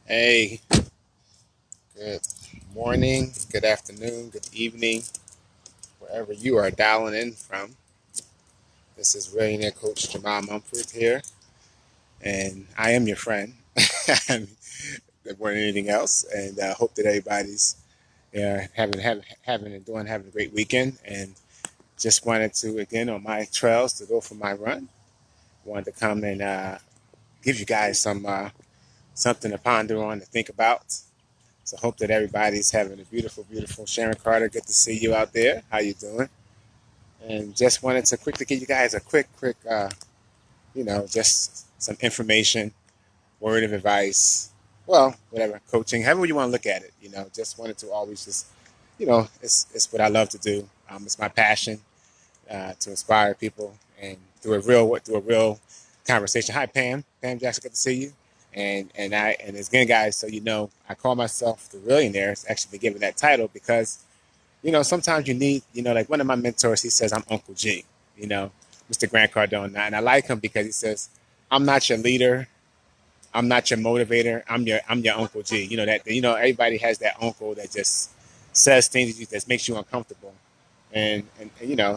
Hey, good morning, good afternoon, good evening, wherever you are dialing in from. This is Millionaire Coach Jamal Mumford here, and I am your friend more than anything else. And I hope that everybody's having a great weekend. And just wanted to again on my trails to go for my run. Wanted to come and give you guys something to ponder on to think about. So hope that everybody's having a beautiful, beautiful Sharon Carter. Good to see you out there. How you doing? And just wanted to quickly give you guys a quick, just some information, word of advice, well, whatever, coaching, however you want to look at it. Just wanted to always just, it's what I love to do. It's my passion to inspire people and through a real conversation. Hi, Pam Jackson, good to see you. And again, guys, so I call myself the Millionaire. It's actually been given that title because sometimes you need, like one of my mentors, he says, I'm Uncle G, you know, Mr. Grant Cardone. And I like him because he says, I'm not your leader. I'm not your motivator. I'm your Uncle G. Everybody has that uncle that just says things that makes you uncomfortable. And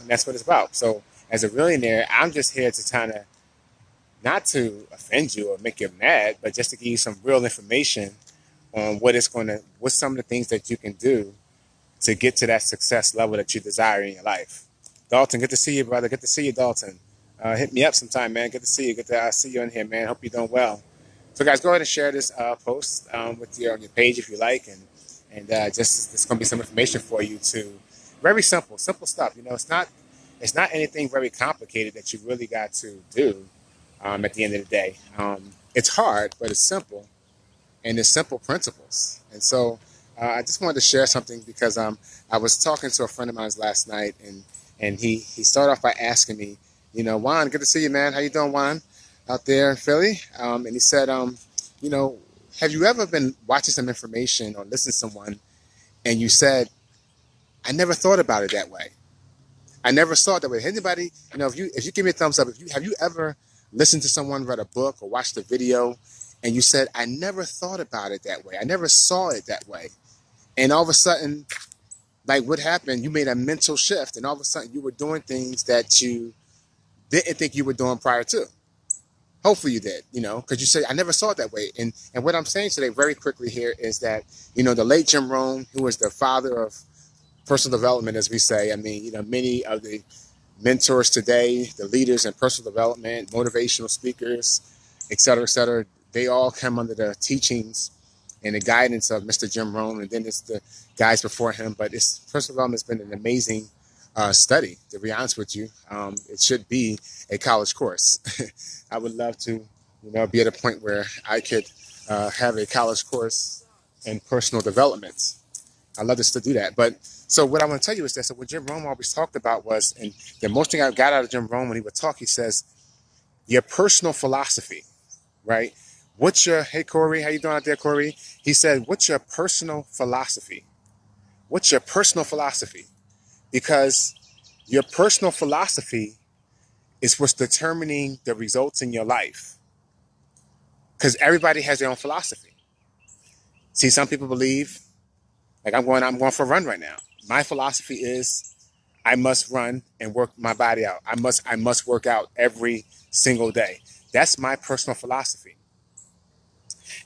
that's what it's about. So as a millionaire, I'm just here to kind of not to offend you or make you mad, but just to give you some real information on what's some of the things that you can do to get to that success level that you desire in your life. Dalton, good to see you, brother. Good to see you, Dalton. Hit me up sometime, man. Good to see you. Good to see you in here, man. Hope you're doing well. So, guys, go ahead and share this post with you on your page if you like, and just there's going to be some information for you to. Very simple stuff. It's not anything very complicated that you really got to do. At the end of the day, it's hard, but it's simple, and it's simple principles. And so I just wanted to share something because I was talking to a friend of mine last night, and he started off by asking me, Juan, good to see you, man. How you doing, Juan, out there in Philly? And he said, you know, have you ever been watching some information or listening to someone, and you said, I never thought about it that way. I never saw it that way. Anybody, if you give me a thumbs up, if you have you ever listened to someone read a book or watched a video and you said, I never thought about it that way. I never saw it that way. And all of a sudden, like what happened, you made a mental shift and all of a sudden you were doing things that you didn't think you were doing prior to. Hopefully you did, because you said, I never saw it that way. And what I'm saying today very quickly here is that, the late Jim Rohn, who was the father of personal development, as we say, I mean, many of the mentors today, the leaders in personal development, motivational speakers, et cetera, they all come under the teachings and the guidance of Mr. Jim Rohn, and then it's the guys before him. But personal development has been an amazing study, to be honest with you. It should be a college course. I would love to, be at a point where I could have a college course in personal development. I love to still do that. But so what I want to tell you is that so what Jim Rohn always talked about was, and the most thing I got out of Jim Rohn when he would talk, he says, your personal philosophy, right? Hey Corey, how you doing out there, Corey? He said, what's your personal philosophy? What's your personal philosophy? Because your personal philosophy is what's determining the results in your life. Because everybody has their own philosophy. See, some people believe, like I'm going for a run right now. My philosophy is I must run and work my body out. I must work out every single day. That's my personal philosophy.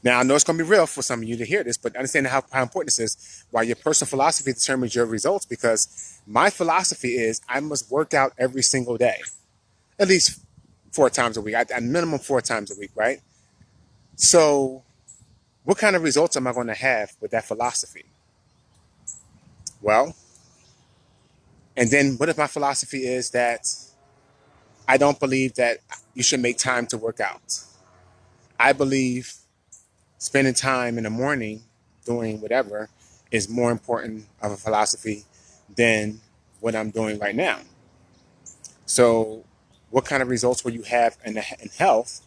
Now I know it's going to be real for some of you to hear this, but understand how important this is. Why your personal philosophy determines your results, because my philosophy is I must work out every single day, at least 4 times a week, at minimum 4 times a week, right? So, what kind of results am I going to have with that philosophy? Well, and then what if my philosophy is that I don't believe that you should make time to work out? I believe spending time in the morning doing whatever is more important of a philosophy than what I'm doing right now. So, what kind of results will you have in health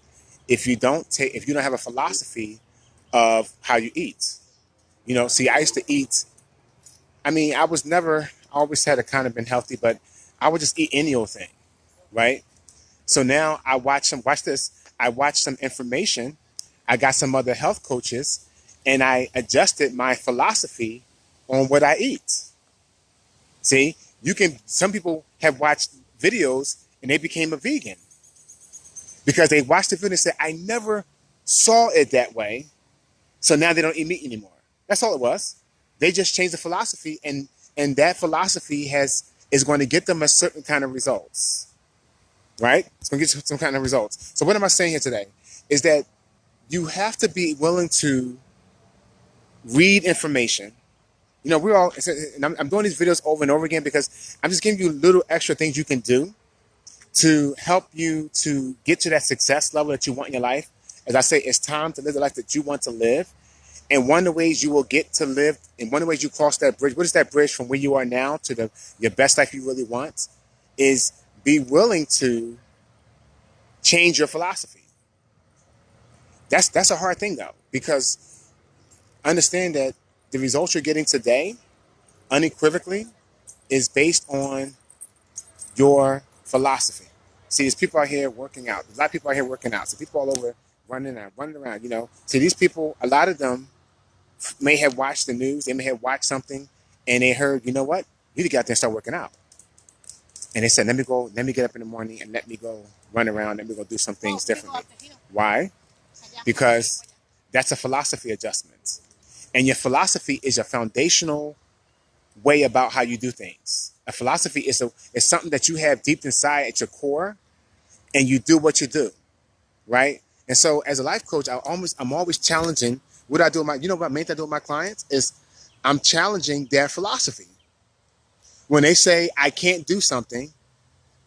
if you don't have a philosophy of how you eat? See, I used to eat. I mean, I always had a kind of been healthy, but I would just eat any old thing, right? So now watch this. I watch some information. I got some other health coaches, and I adjusted my philosophy on what I eat. See, some people have watched videos and they became a vegan because they watched the video and said, I never saw it that way. So now they don't eat meat anymore. That's all it was. They just changed the philosophy, and that philosophy is going to get them a certain kind of results, right? It's going to get you some kind of results. So what am I saying here today? Is that you have to be willing to read information. You know, and I'm doing these videos over and over again because I'm just giving you little extra things you can do to help you to get to that success level that you want in your life. As I say, it's time to live the life that you want to live. And one of the ways you will get to live, and one of the ways you cross that bridge, what is that bridge from where you are now to your best life you really want, is be willing to change your philosophy. That's a hard thing though, because understand that the results you're getting today, unequivocally, is based on your philosophy. See, there's people out here working out. There's a lot of people out here working out. So people all over running around, you know. See, these people, a lot of them may have watched the news. They may have watched something and they heard, you know what? You need to get out there and start working out. And they said, let me get up in the morning and let me go run around. Let me go do some things differently. Why? Because that's a philosophy adjustment. And your philosophy is a foundational way about how you do things. A philosophy is something that you have deep inside at your core, and you do what you do, right? And so, as a life coach, I'm always challenging. What I do with what main thing I do with my clients is I'm challenging their philosophy. When they say I can't do something,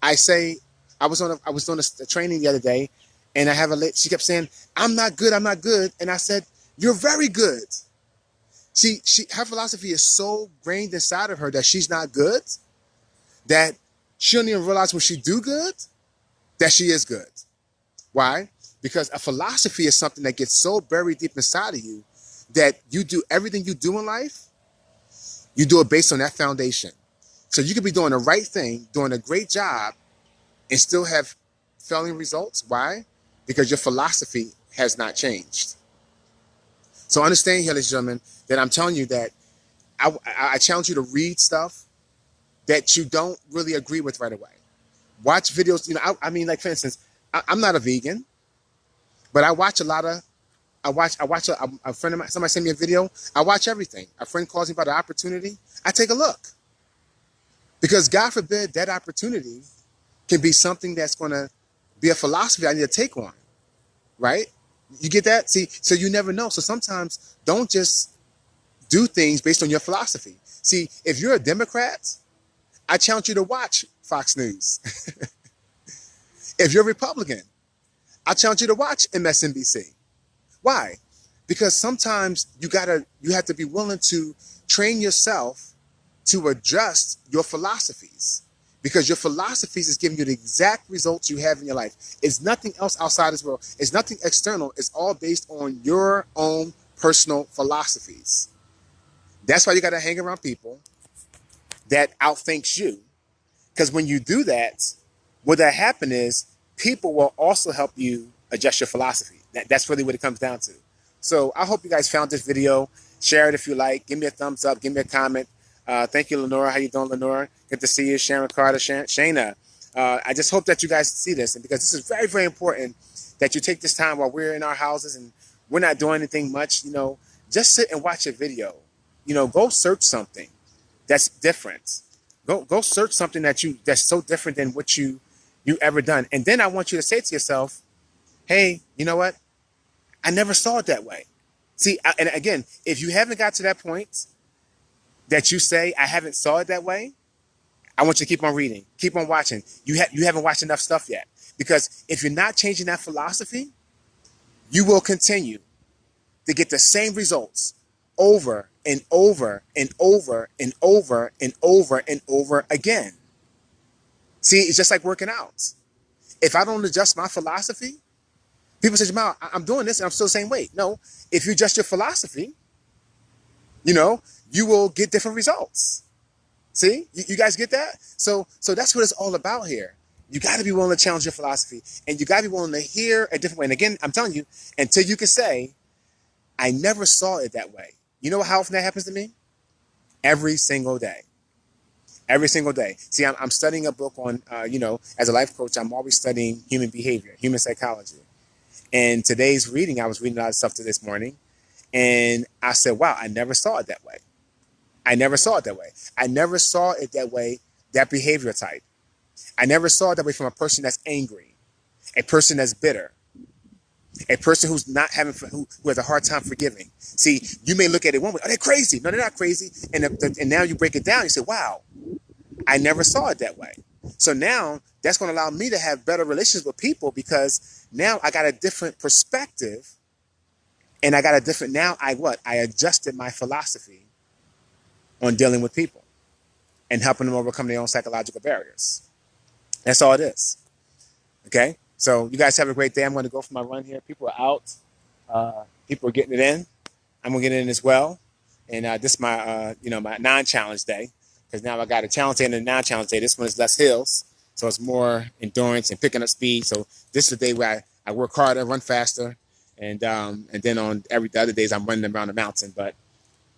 I say I was doing a training the other day, and I have she kept saying I'm not good, and I said you're very good. See, her philosophy is so grained inside of her that she's not good, that she don't even realize when she do good, that she is good. Why? Because a philosophy is something that gets so buried deep inside of you that you do everything you do in life, you do it based on that foundation. So you could be doing the right thing, doing a great job, and still have failing results. Why? Because your philosophy has not changed. So understand here, ladies and gentlemen, that I'm telling you that I challenge you to read stuff that you don't really agree with right away. Watch videos. You know, I mean, like for instance, I'm not a vegan, but I watch a lot of. I watch a friend of mine. Somebody send me a video. I watch everything. A friend calls me about an opportunity. I take a look, because God forbid that opportunity can be something that's going to be a philosophy I need to take on. Right? You get that? See, so you never know. So sometimes don't just do things based on your philosophy. See, if you're a Democrat, I challenge you to watch Fox News. If you're a Republican, I challenge you to watch MSNBC. Why? Because sometimes you have to be willing to train yourself to adjust your philosophies, because your philosophies is giving you the exact results you have in your life. It's nothing else outside this world. It's nothing external. It's all based on your own personal philosophies. That's why you got to hang around people that outthinks you. Because when you do that, what that happen is people will also help you adjust your philosophy. That's really what it comes down to. So I hope you guys found this video. Share it if you like. Give me a thumbs up. Give me a comment. Thank you, Lenora. How you doing, Lenora? Good to see you. Sharon Carter, Shayna. I just hope that you guys see this, and because this is very, very important that you take this time while we're in our houses and we're not doing anything much. You know, just sit and watch a video. You know, go search something that's different. Go search something that's so different than what you ever done, and then I want you to say to yourself, "Hey, you know what? I never saw it that way." See, and again, if you haven't got to that point that you say, I haven't saw it that way, I want you to keep on reading, keep on watching. You haven't watched enough stuff yet. Because if you're not changing that philosophy, you will continue to get the same results over and over and over and over and over and over again. See, it's just like working out. If I don't adjust my philosophy, people say, Jamal, I'm doing this and I'm still the same weight. No, if you adjust your philosophy, you know, you will get different results. See, you guys get that? So that's what it's all about here. You got to be willing to challenge your philosophy, and you got to be willing to hear a different way. And again, I'm telling you, until you can say, I never saw it that way. You know how often that happens to me? Every single day. Every single day. See, I'm studying a book on, as a life coach, I'm always studying human behavior, human psychology. And today's reading, I was reading a lot of stuff this morning, and I said, wow, I never saw it that way. I never saw it that way. I never saw it that way, that behavior type. I never saw it that way from a person that's angry, a person that's bitter, a person who's not having, who has a hard time forgiving. See, you may look at it one way, oh, they're crazy. No, they're not crazy. And now you break it down, you say, wow, I never saw it that way. So now that's going to allow me to have better relations with people because now I got a different perspective and I got a different, now I adjusted my philosophy on dealing with people and helping them overcome their own psychological barriers. That's all it is. Okay? So you guys have a great day. I'm going to go for my run here. People are out. People are getting it in. I'm going to get it in as well. And this is my, my non-challenge day. Because now I got a challenge day and a non-challenge day. This one is less hills. So it's more endurance and picking up speed. So this is the day where I work harder, run faster. And then on the other days, I'm running around the mountain. But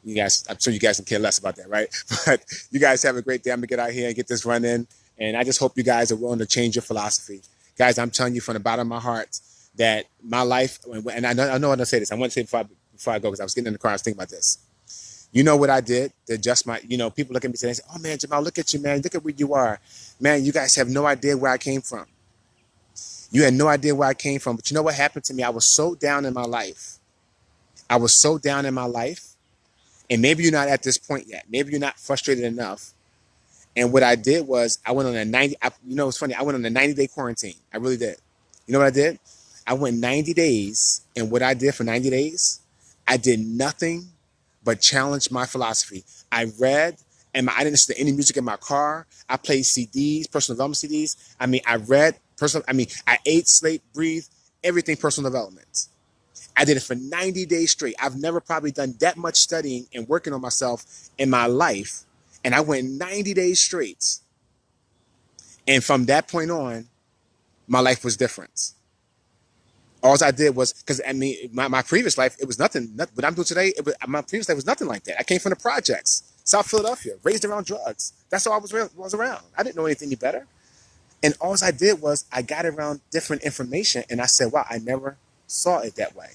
you guys, I'm sure you guys can care less about that, right? But you guys have a great day. I'm going to get out here and get this run in. And I just hope you guys are willing to change your philosophy. Guys, I'm telling you from the bottom of my heart that my life, and I know I'm going to say this. I want to say before I go, because I was getting in the car, I was thinking about this. You know what I did to adjust my, people look at me and say, oh man, Jamal, look at you, man. Look at where you are. Man, you guys have no idea where I came from. You had no idea where I came from. But you know what happened to me? I was so down in my life. And maybe you're not at this point yet. Maybe you're not frustrated enough. And what I did was I went on it's funny. I went on a 90-day quarantine. I really did. You know what I did? I went 90 days. And what I did for 90 days, I did nothing but challenge my philosophy. I read, and I didn't listen to any music in my car. I played CDs, personal development CDs. I ate, slept, breathed, everything personal development. I did it for 90 days straight. I've never probably done that much studying and working on myself in my life. And I went 90 days straight. And from that point on, my life was different. All I did was, because my previous life, it was nothing. What I'm doing today, my previous life was nothing like that. I came from the projects, South Philadelphia, raised around drugs. That's all I was around. I didn't know anything any better. And all I did was I got around different information and I said, wow, I never saw it that way.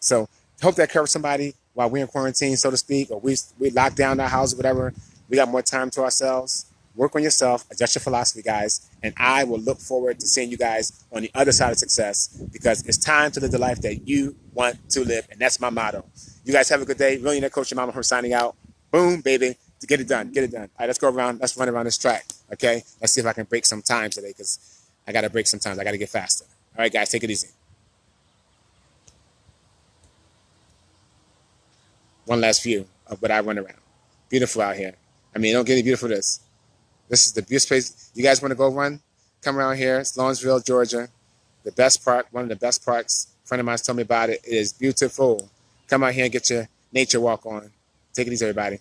So hope that covers somebody while we're in quarantine, so to speak, or we locked down our house or whatever. We got more time to ourselves. Work on yourself, adjust your philosophy, guys, and I will look forward to seeing you guys on the other side of success because it's time to live the life that you want to live, and that's my motto. You guys have a good day. Millionaire Coach Jamal Mumford signing out. Boom, baby. Get it done. All right, let's go around. Let's run around this track, okay? Let's see if I can break some times today because I got to break some times. I got to get faster. All right, guys, take it easy. One last view of what I run around. Beautiful out here. Don't get any beautiful this. This is the best place. You guys want to go run? Come around here. It's Lawrenceville, Georgia. The best park, one of the best parks. A friend of mine told me about it. It is beautiful. Come out here and get your nature walk on. Take it easy, everybody.